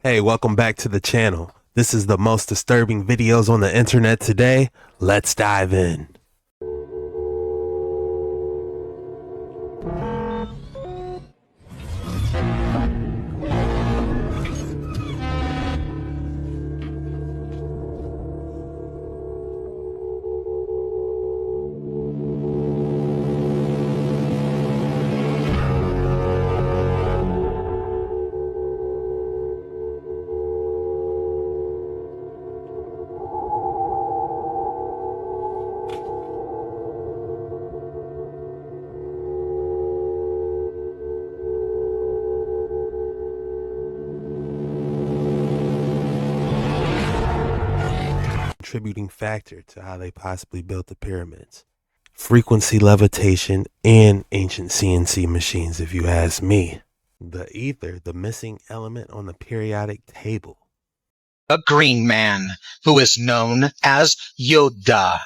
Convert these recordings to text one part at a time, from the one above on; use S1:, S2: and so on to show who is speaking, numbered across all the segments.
S1: Hey, welcome back to the channel. This is the most disturbing videos on the internet today. Let's dive in. Contributing factor to how they possibly built the pyramids. Frequency levitation and ancient CNC machines, if you ask me. The ether, the missing element on the periodic table.
S2: A green man who is known as Yoda.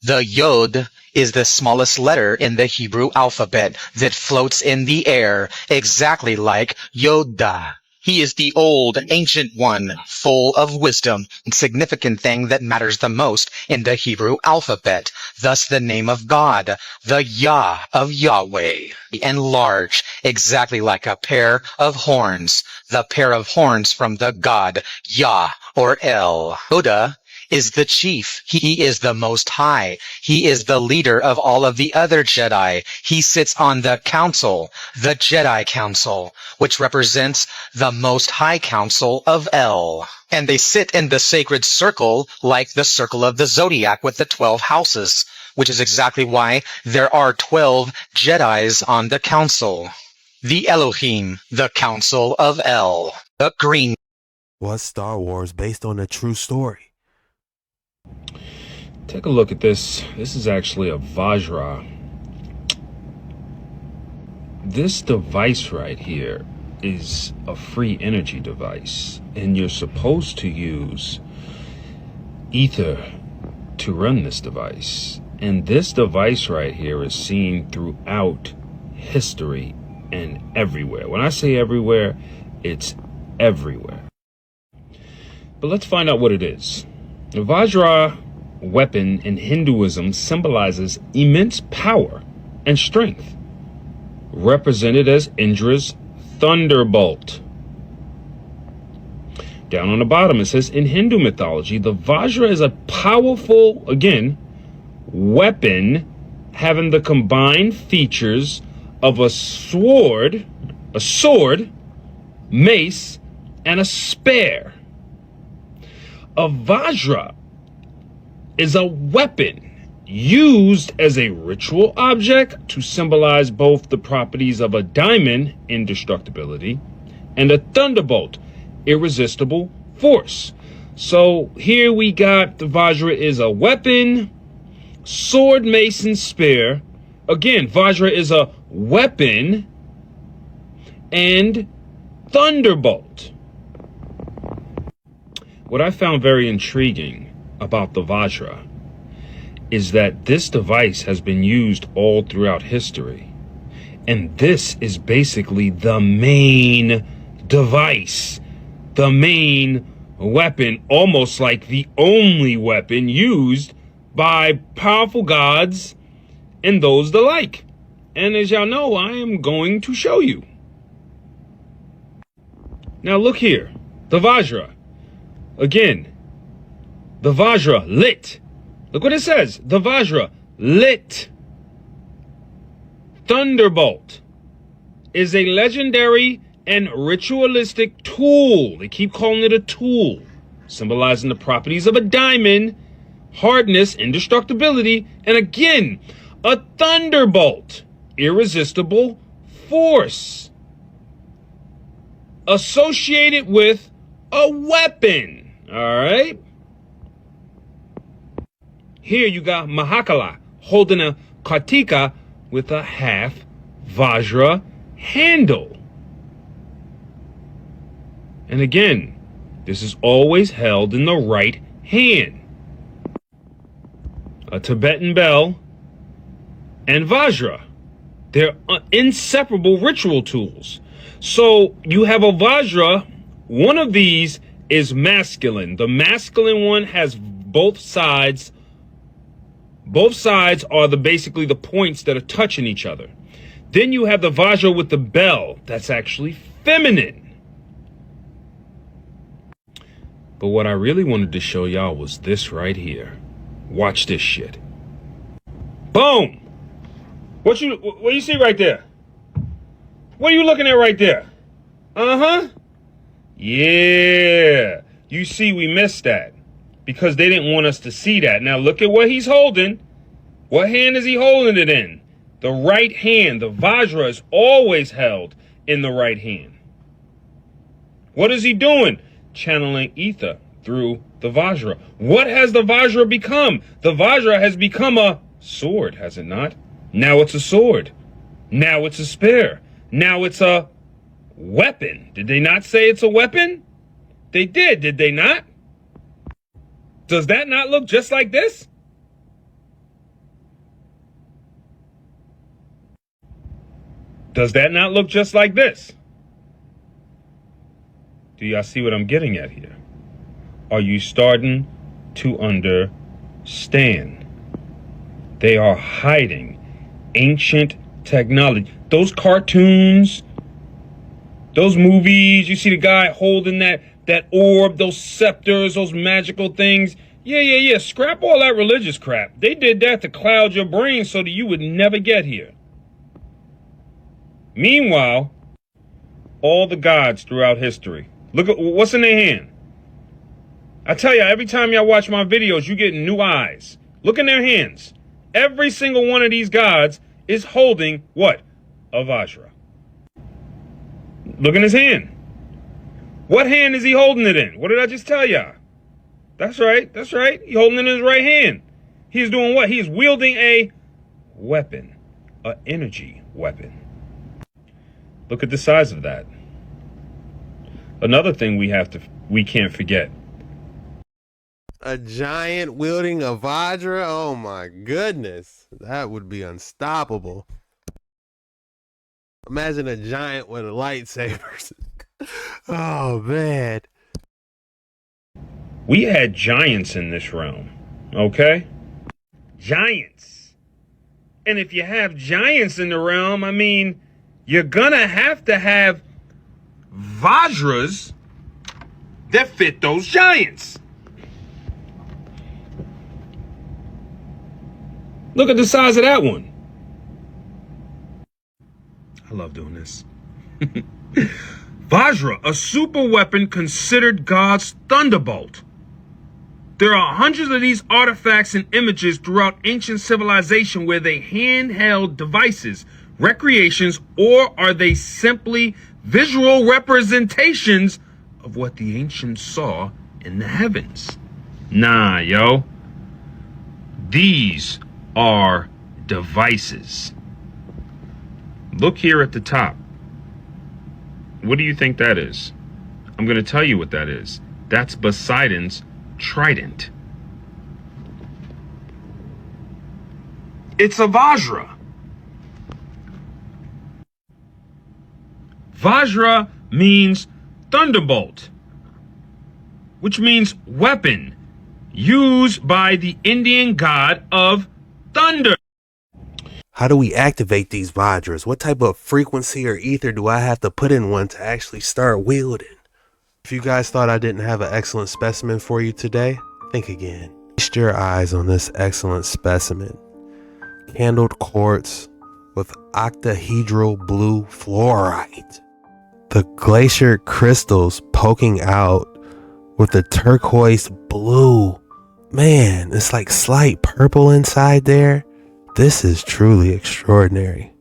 S2: The Yod is the smallest letter in the Hebrew alphabet that floats in the air, exactly like Yoda. He is the old, ancient one, full of wisdom, and significant thing that matters the most in the Hebrew alphabet, thus the name of God, the Yah of Yahweh, and large, exactly like a pair of horns, the pair of horns from the God, Yah, or El. Yoda is the chief. He is the Most High. He is the leader of all of the other Jedi. He sits on the council, the Jedi Council, which represents the Most High Council of El. And they sit in the sacred circle like the circle of the Zodiac with the 12 houses, which is exactly why there are 12 Jedis on the council. The Elohim, the Council of El. The Green.
S1: Was Star Wars based on a true story?
S3: Take a look at this. This is actually a Vajra. This device right here is a free energy device, and you're supposed to use ether to run this device. And this device right here is seen throughout history and everywhere. When I say everywhere, it's everywhere. But let's find out what it is. The Vajra weapon in Hinduism symbolizes immense power and strength, represented as Indra's thunderbolt. Down on the bottom it says, in Hindu mythology, the Vajra is a powerful, again, weapon having the combined features of a sword, mace, and a spear. A Vajra is a weapon used as a ritual object to symbolize both the properties of a diamond, indestructibility, and a thunderbolt, irresistible force. So here we got the Vajra is a weapon, sword, mace, and spear. Again, Vajra is a weapon and thunderbolt. What I found very intriguing about the Vajra is that this device has been used all throughout history. And this is basically the main device, the main weapon, almost like the only weapon used by powerful gods and those the like. And as y'all know, I am going to show you. Now look here, the Vajra. Again, the Vajra lit. Look what it says. The Vajra lit. Thunderbolt is a legendary and ritualistic tool. They keep calling it a tool, symbolizing the properties of a diamond, hardness, indestructibility, and again, a thunderbolt, irresistible force, associated with a weapon. All right. Here you got Mahakala holding a Kartika with a half Vajra handle. And again, this is always held in the right hand. A Tibetan bell and Vajra. They're inseparable ritual tools. So you have a Vajra One of these is masculine. The masculine one has both sides. Both sides are basically the points that are touching each other. Then you have the Vajra with the bell. That's actually feminine. But what I really wanted to show y'all was this right here. Watch this shit. Boom! What you see right there? What are you looking at right there? Uh-huh. Yeah. You see, we missed that because they didn't want us to see that. Now look at what he's holding. What hand is he holding it in? The right hand. The Vajra is always held in the right hand. What is he doing? Channeling ether through the Vajra. What has the Vajra become? The Vajra has become a sword, has it not? Now it's a sword. Now it's a spear. Now it's a weapon. Did they not say it's a weapon? They did they not? Does that not look just like this? Does that not look just like this? Do y'all see what I'm getting at here? Are you starting to understand? They are hiding ancient technology. Those cartoons, those movies, you see the guy holding that orb, those scepters, those magical things. Yeah. Scrap all that religious crap. They did that to cloud your brain so that you would never get here. Meanwhile, all the gods throughout history, look at what's in their hand. I tell you, every time y'all watch my videos, you get new eyes. Look in their hands. Every single one of these gods is holding what? A Vajra. Look in his hand. What hand is he holding it in? What did I just tell y'all? That's right. He's holding it in his right hand. He's doing what? He's wielding a weapon, an energy weapon. Look at the size of that. Another thing we can't forget.
S1: A giant wielding a Vajra? Oh my goodness. That would be unstoppable. Imagine a giant with a lightsabers. Oh man.
S3: We had giants in this realm, okay? Giants. And if you have giants in the realm, I mean, you're gonna have to have Vajras that fit those giants. Look at the size of that one. I love doing this. Vajra, a super weapon considered God's thunderbolt. There are hundreds of these artifacts and images throughout ancient civilization. Were they handheld devices, recreations, or are they simply visual representations of what the ancients saw in the heavens? Nah, yo. These are devices. Look here at the top. What do you think that is? I'm going to tell you what that is. That's Poseidon's trident. It's a Vajra. Vajra means thunderbolt, which means weapon used by the Indian god of thunder.
S1: How do we activate these Vajras? What type of frequency or ether do I have to put in one to actually start wielding? If you guys thought I didn't have an excellent specimen for you today, think again. Feast your eyes on this excellent specimen. Candled quartz with octahedral blue fluorite. The glacier crystals poking out with the turquoise blue. Man, it's like slight purple inside there. This is truly extraordinary.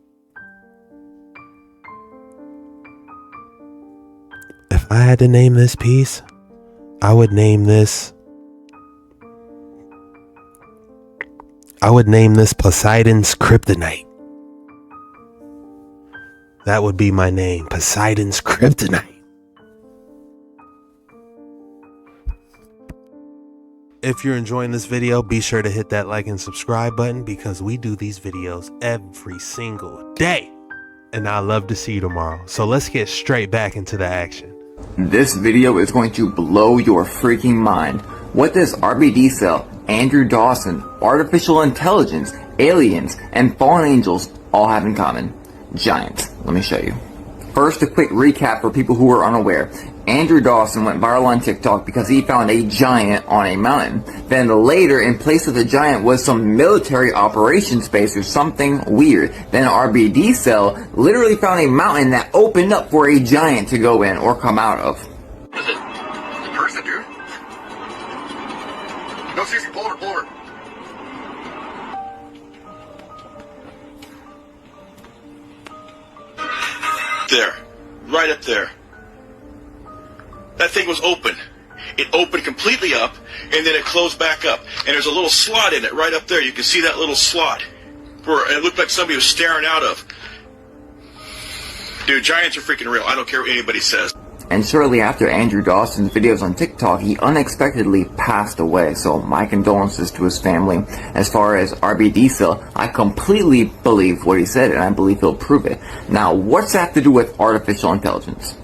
S1: If I had to name this piece, I would name this Poseidon's Kryptonite. That would be my name, Poseidon's Kryptonite. If you're enjoying this video, be sure to hit that like and subscribe button because we do these videos every single day. And I'd love to see you tomorrow. So let's get straight back into the action.
S4: This video is going to blow your freaking mind. What does RBD Cell, Andrew Dawson, artificial intelligence, aliens, and fallen angels all have in common? Giants. Let me show you. First, a quick recap for people who are unaware. Andrew Dawson went viral on TikTok because he found a giant on a mountain. Then later, in place of the giant was some military operations base or something weird. Then RBD Cell literally found a mountain that opened up for a giant to go in or come out of.
S5: Is it a person, dude? No, seriously, pull over, pull over.
S6: There. Right up there. That thing was open. It opened completely up, and then it closed back up. And there's a little slot in it right up there. You can see that little slot where it looked like somebody was staring out of. Dude, giants are freaking real. I don't care what anybody says.
S4: And shortly after Andrew Dawson's videos on TikTok, he unexpectedly passed away. So my condolences to his family. As far as RBD Cell, I completely believe what he said, and I believe he'll prove it. Now, what's that have to do with artificial intelligence?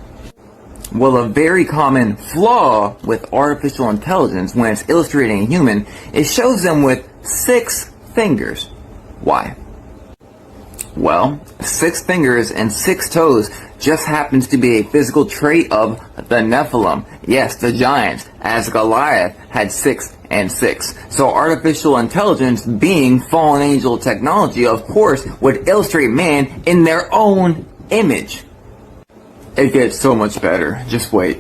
S4: Well, a very common flaw with artificial intelligence when it's illustrating a human, it shows them with 6 fingers. Why? Well, 6 fingers and 6 toes just happens to be a physical trait of the Nephilim. Yes, the giants, as Goliath had 6 and 6. So artificial intelligence, being fallen angel technology, of course, would illustrate man in their own image. It gets so much better. Just wait.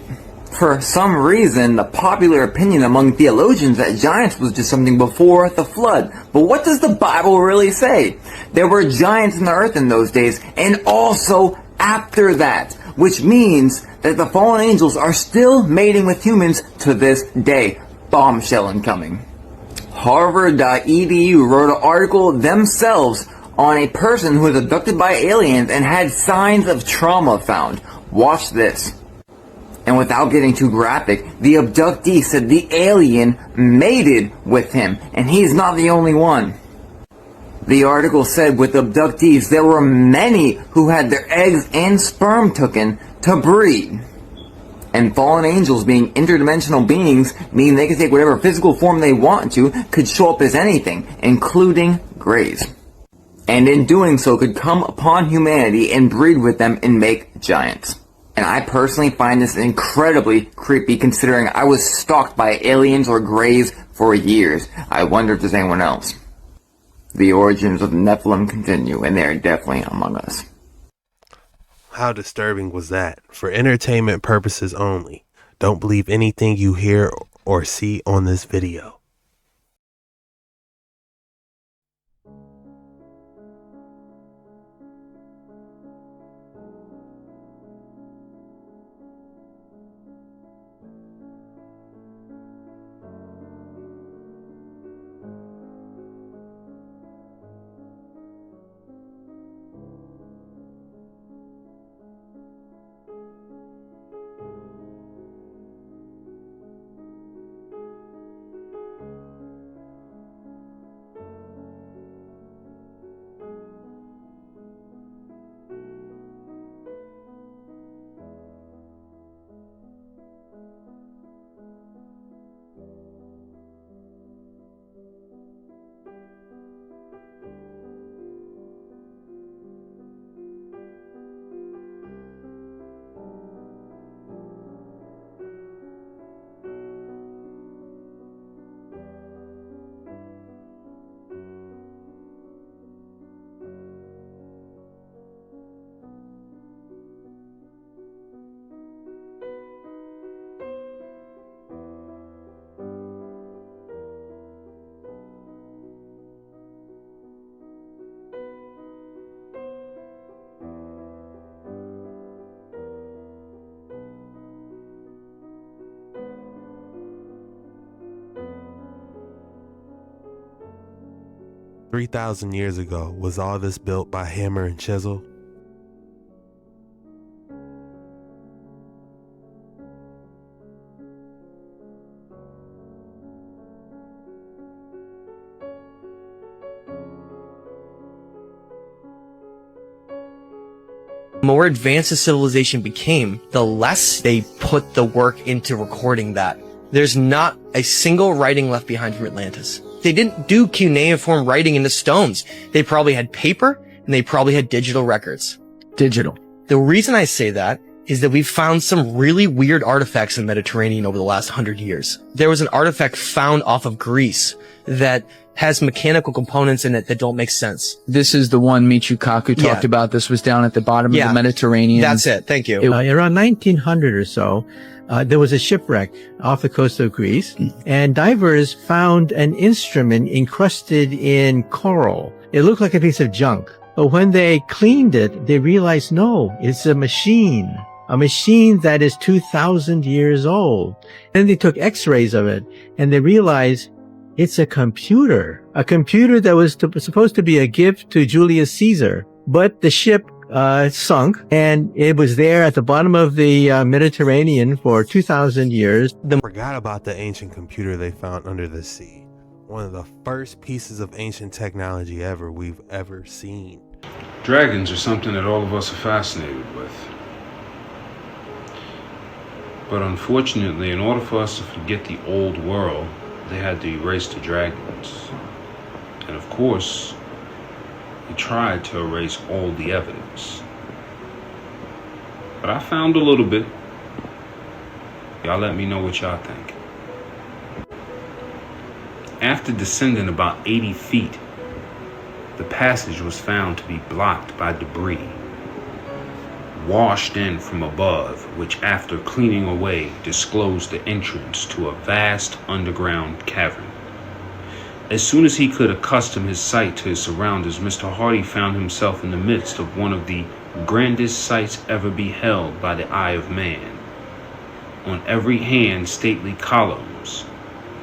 S4: For some reason, the popular opinion among theologians that giants was just something before the flood. But what does the Bible really say? There were giants in the earth in those days, and also after that. Which means that the fallen angels are still mating with humans to this day. Bombshell incoming. Harvard.edu wrote an article themselves on a person who was abducted by aliens and had signs of trauma found. Watch this. And without getting too graphic, the abductee said the alien mated with him, and he's not the only one. The article said with abductees, there were many who had their eggs and sperm taken to breed. And fallen angels, being interdimensional beings, meaning they can take whatever physical form they want to, could show up as anything, including greys. And in doing so could come upon humanity and breed with them and make giants. And I personally find this incredibly creepy, considering I was stalked by aliens or greys for years. I wonder if there's anyone else. The origins of the Nephilim continue, and they're definitely among us.
S1: How disturbing was that? For entertainment purposes only. Don't believe anything you hear or see on this video. $3,000 years ago, was all this built by hammer and chisel?
S7: more advanced the civilization became, the less they put the work into recording that. There's not a single writing left behind from Atlantis. They didn't do cuneiform writing in the stones. They probably had paper, and they probably had digital records.
S8: Digital.
S7: The reason I say that is that we've found some really weird artifacts in the Mediterranean over the last 100 years. There was an artifact found off of Greece that has mechanical components in it that don't make sense.
S8: This is the one Michio Kaku talked about. This was down at the bottom of the Mediterranean.
S7: That's it. Thank you.
S9: Around 1900 or so, there was a shipwreck off the coast of Greece, and divers found an instrument encrusted in coral. It looked like a piece of junk. But when they cleaned it, they realized, no, it's a machine that is 2,000 years old. Then they took x-rays of it, and they realized it's a computer that was supposed to be a gift to Julius Caesar. But the ship sunk, and it was there at the bottom of the Mediterranean for 2,000 years.
S1: Forgot about the ancient computer they found under the sea. One of the first pieces of ancient technology we've ever seen.
S3: Dragons are something that all of us are fascinated with. But unfortunately, in order for us to forget the old world, they had to erase the dragons. And of course, they tried to erase all the evidence. But I found a little bit. Y'all let me know what y'all think. After descending about 80 feet, the passage was found to be blocked by debris, washed in from above, which after cleaning away disclosed the entrance to a vast underground cavern. As soon as he could accustom his sight to his surroundings, Mr. Hardy found himself in the midst of one of the grandest sights ever beheld by the eye of man. On every hand, stately columns,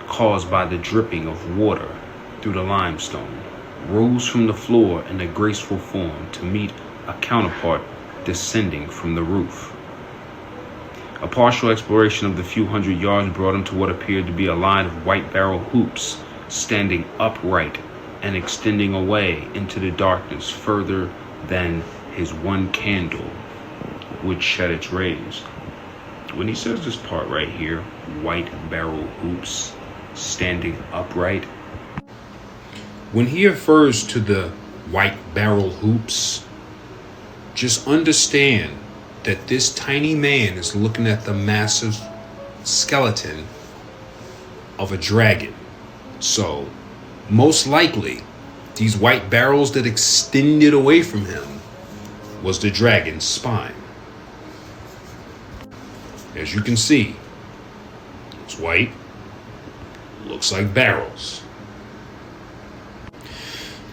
S3: caused by the dripping of water through the limestone, rose from the floor in a graceful form to meet a counterpart descending from the roof. A partial exploration of the few hundred yards brought him to what appeared to be a line of white barrel hoops standing upright and extending away into the darkness further than his one candle would shed its rays. When he says this part right here, white barrel hoops standing upright, when he refers to the white barrel hoops, just understand that this tiny man is looking at the massive skeleton of a dragon. So, most likely, these white barrels that extended away from him was the dragon's spine. As you can see, it's white, looks like barrels.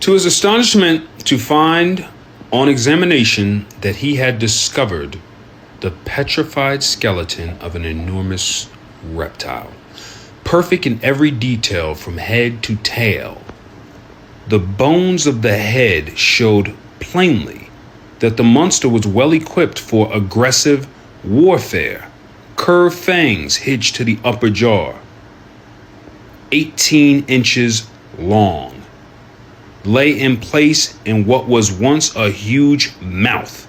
S3: To his astonishment, to find on examination that he had discovered the petrified skeleton of an enormous reptile, perfect in every detail from head to tail. The bones of the head showed plainly that the monster was well equipped for aggressive warfare. Curved fangs hitched to the upper jaw, 18 inches long, lay in place in what was once a huge mouth,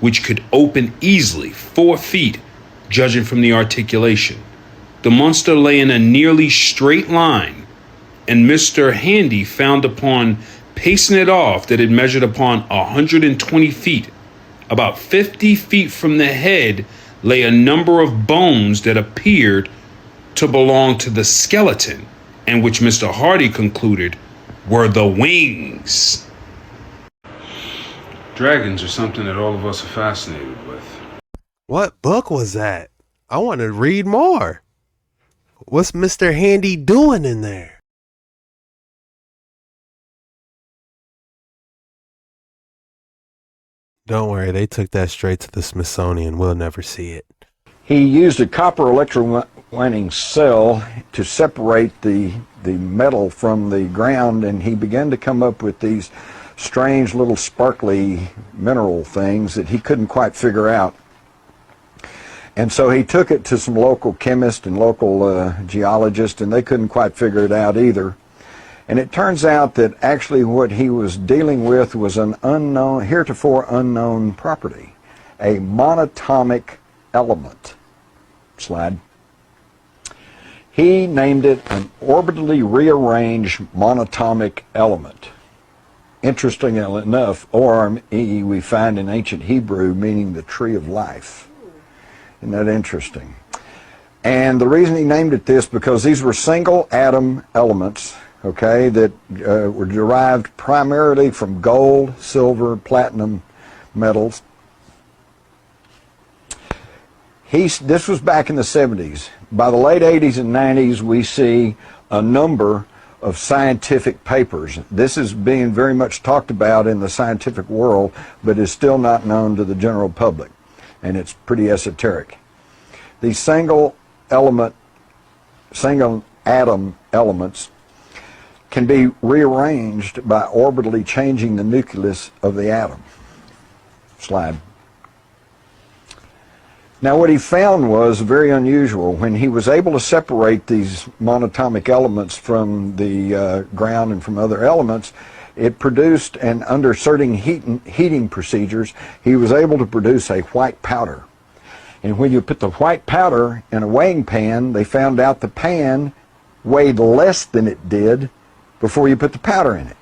S3: which could open easily 4 feet, judging from the articulation. The monster lay in a nearly straight line, and Mr. Handy found upon pacing it off that it measured upon 120 feet. About 50 feet from the head lay a number of bones that appeared to belong to the skeleton, and which Mr. Hardy concluded were the wings. Dragons are something that all of us are fascinated with.
S1: What book was that? I want to read more. What's Mr. Handy doing in there? Don't worry, they took that straight to the Smithsonian. We'll never see it.
S10: He used a copper electrowinning cell to separate the metal from the ground, and he began to come up with these strange little sparkly mineral things that he couldn't quite figure out. And so he took it to some local chemists and local geologists, and they couldn't quite figure it out either. And it turns out that actually what he was dealing with was an unknown, heretofore unknown property. a monatomic element. Slide. He named it an orbitally rearranged monatomic element. Interestingly enough, ORME we find in ancient Hebrew meaning the tree of life. Isn't that interesting? And the reason he named it this, because these were single atom elements, okay, that were derived primarily from gold, silver, platinum metals. This was back in the 70s. By the late 80s and 90s, we see a number of scientific papers. This is being very much talked about in the scientific world, but is still not known to the general public, and it's pretty esoteric. These single atom elements can be rearranged by orbitally changing the nucleus of the atom. Slide. Now what he found was very unusual. When he was able to separate these monatomic elements from the ground and from other elements, it produced, and under certain heating procedures, he was able to produce a white powder. And when you put the white powder in a weighing pan, they found out the pan weighed less than it did before you put the powder in it.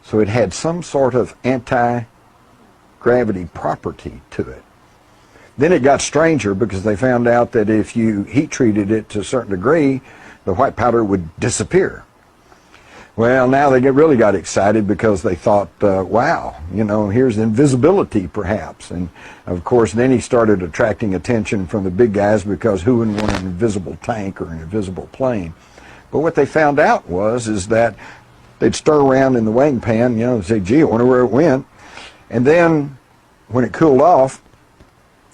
S10: So it had some sort of anti-gravity property to it. Then it got stranger because they found out that if you heat treated it to a certain degree, the white powder would disappear. Well, now they really got excited because they thought, wow, you know, here's invisibility perhaps. And of course, then he started attracting attention from the big guys, because who wouldn't want an invisible tank or an invisible plane? But what they found out is that they'd stir around in the weighing pan, you know, and say, gee, I wonder where it went. And then when it cooled off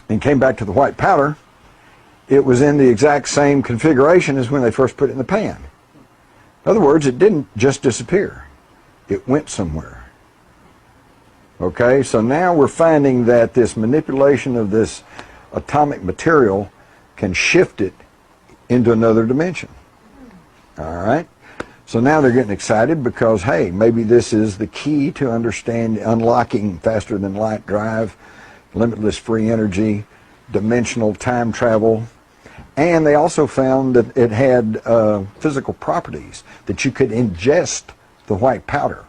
S10: and came back to the white powder, it was in the exact same configuration as when they first put it in the pan. In other words, it didn't just disappear. It went somewhere. Okay, so now we're finding that this manipulation of this atomic material can shift it into another dimension. All right, so now they're getting excited because, hey, maybe this is the key to unlocking faster than light drive, limitless free energy, dimensional time travel. And they also found that it had physical properties, that you could ingest the white powder,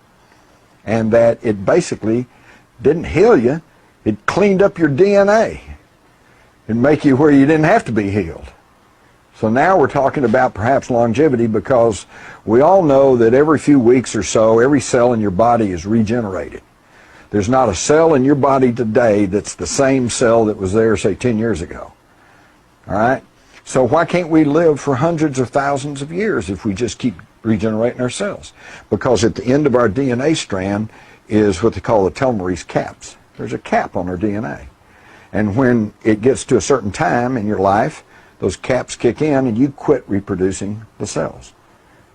S10: and that it basically didn't heal you, it cleaned up your DNA and make you where you didn't have to be healed. So now we're talking about perhaps longevity, because we all know that every few weeks or so, every cell in your body is regenerated. There's not a cell in your body today that's the same cell that was there, say, 10 years ago. All right? So why can't we live for hundreds of thousands of years if we just keep regenerating our cells? Because at the end of our DNA strand is what they call the telomerase caps. There's a cap on our DNA. And when it gets to a certain time in your life, those caps kick in and you quit reproducing the cells.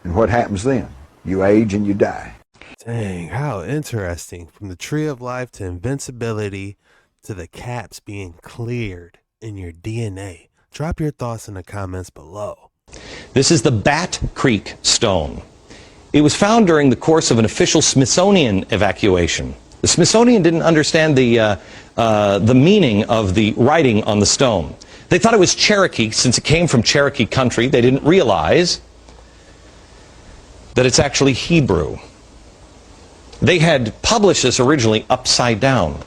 S10: And what happens then? You age and you die.
S1: Dang, how interesting. From the tree of life to invincibility to the caps being cleared in your DNA. Drop your thoughts in the comments below.
S11: This is the Bat Creek stone. It was found during the course of an official Smithsonian evacuation. The Smithsonian didn't understand the meaning of the writing on the stone. They thought it was Cherokee, since it came from Cherokee country. They didn't realize that it's actually Hebrew. They had published this originally upside down.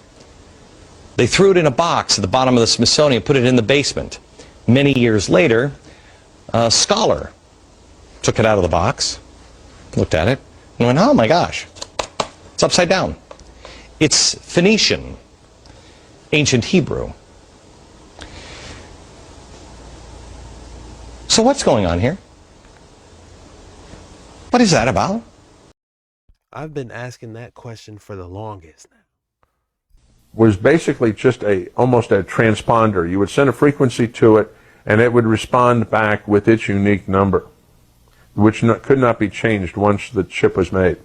S11: They threw it in a box at the bottom of the Smithsonian, put it in the basement. Many years later, a scholar took it out of the box, looked at it, and went, oh my gosh, it's upside down. It's Phoenician, ancient Hebrew. So what's going on here? What is that about?
S1: I've been asking that question for the longest now.
S12: Was basically just almost a transponder. You would send a frequency to it, and it would respond back with its unique number, which could not be changed once the chip was made.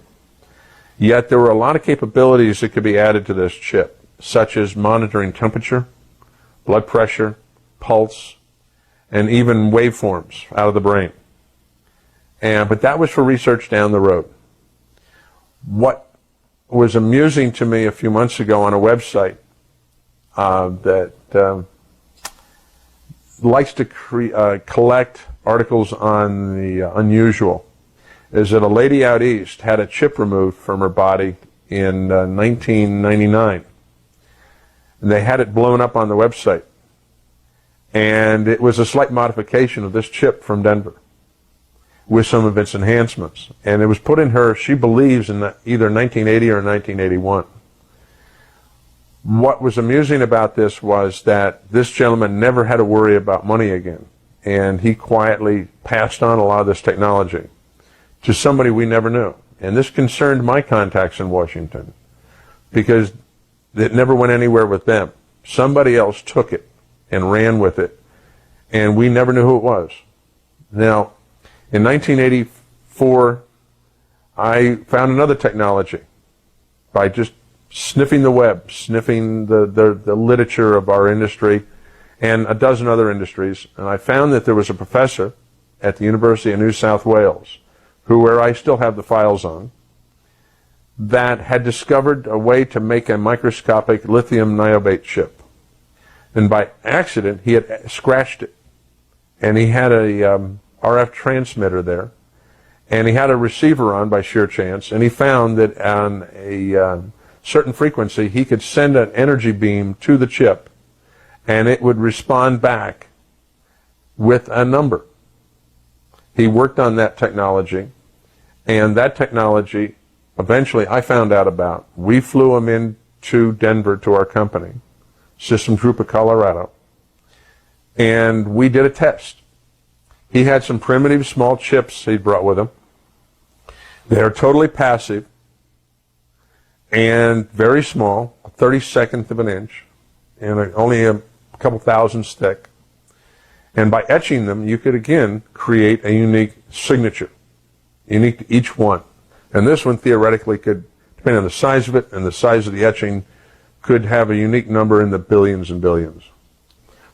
S12: Yet there were a lot of capabilities that could be added to this chip, such as monitoring temperature, blood pressure, pulse, and even waveforms out of the brain. But that was for research down the road. What was amusing to me a few months ago on a website that likes to collect articles on the unusual, is that a lady out east had a chip removed from her body in 1999. And they had it blown up on the website. And it was a slight modification of this chip from Denver with some of its enhancements. And it was put in her, she believes, in either 1980 or 1981. What was amusing about this was that this gentleman never had to worry about money again. And he quietly passed on a lot of this technology to somebody we never knew. And this concerned my contacts in Washington because it never went anywhere with them. Somebody else took it and ran with it, and we never knew who it was. Now, in 1984, I found another technology by just sniffing the web, sniffing the literature of our industry and a dozen other industries, and I found that there was a professor at the University of New South Wales, where I still have the files on, that had discovered a way to make a microscopic lithium niobate chip. And by accident, he had scratched it. And he had a RF transmitter there. And he had a receiver on by sheer chance. And he found that on a certain frequency, he could send an energy beam to the chip. And it would respond back with a number. He worked on that technology. And that technology, eventually I found out about. We flew him into Denver to our company, Systems Group of Colorado, and we did a test. He had some primitive small chips he brought with him. They're totally passive and very small, a 32nd of an inch, and only a couple thousandths thick. And by etching them, you could again create a unique signature, unique to each one. And this one theoretically could, depending on the size of it and the size of the etching, could have a unique number in the billions and billions.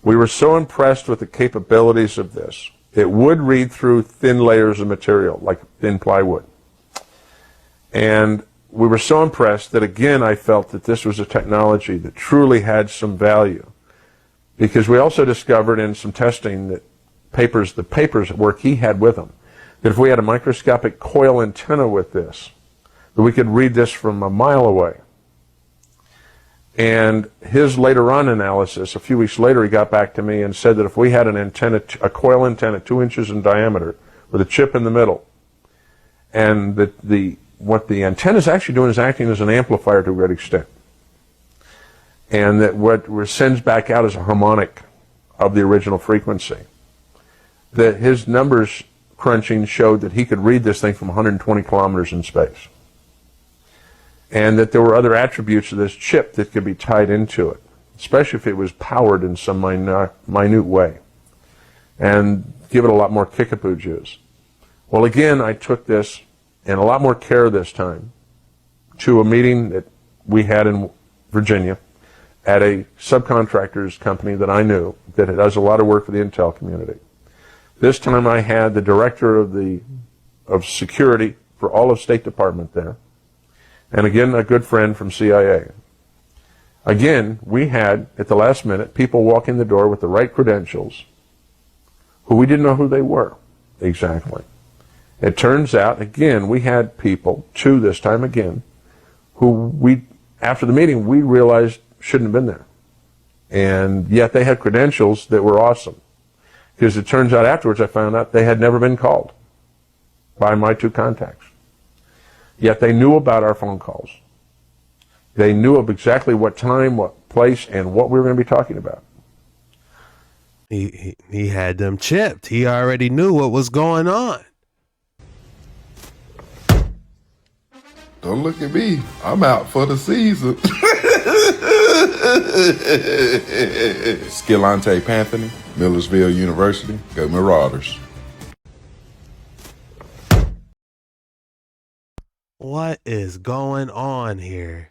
S12: We were so impressed with the capabilities of this. It would read through thin layers of material, like thin plywood. And we were so impressed that, again, I felt that this was a technology that truly had some value. Because we also discovered in some testing that the papers work he had with him, that if we had a microscopic coil antenna with this, that we could read this from a mile away. And his later on analysis, a few weeks later, he got back to me and said that if we had an antenna, a coil antenna 2 inches in diameter with a chip in the middle, and that what the antenna is actually doing is acting as an amplifier to a great extent. And that what sends back out is a harmonic of the original frequency. That his numbers crunching showed that he could read this thing from 120 kilometers in space. And that there were other attributes of this chip that could be tied into it, especially if it was powered in some minute way, and give it a lot more kickapoo juice. Well, again, I took this, and a lot more care this time, to a meeting that we had in Virginia at a subcontractor's company that I knew that does a lot of work for the intel community. This time I had the director of security for all of State Department there, and again, a good friend from CIA. Again, we had, at the last minute, people walk in the door with the right credentials who we didn't know who they were exactly. It turns out, again, we had people, two this time again, who after the meeting, we realized shouldn't have been there. And yet they had credentials that were awesome. Because it turns out afterwards I found out they had never been called by my two contacts. Yet they knew about our phone calls. They knew of exactly what time, what place, and what we were going to be talking about.
S1: He had them chipped. He already knew what was going on.
S13: Don't look at me. I'm out for the season. Skillante Panthony, Millersville University, go Marauders.
S1: What is going on here?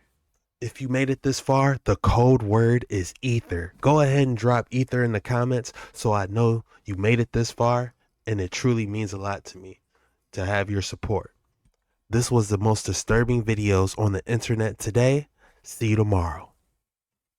S1: If you made it this far, the code word is ether. Go ahead and drop ether in the comments so I know you made it this far, and it truly means a lot to me to have your support. This was the most disturbing videos on the internet today. See you tomorrow.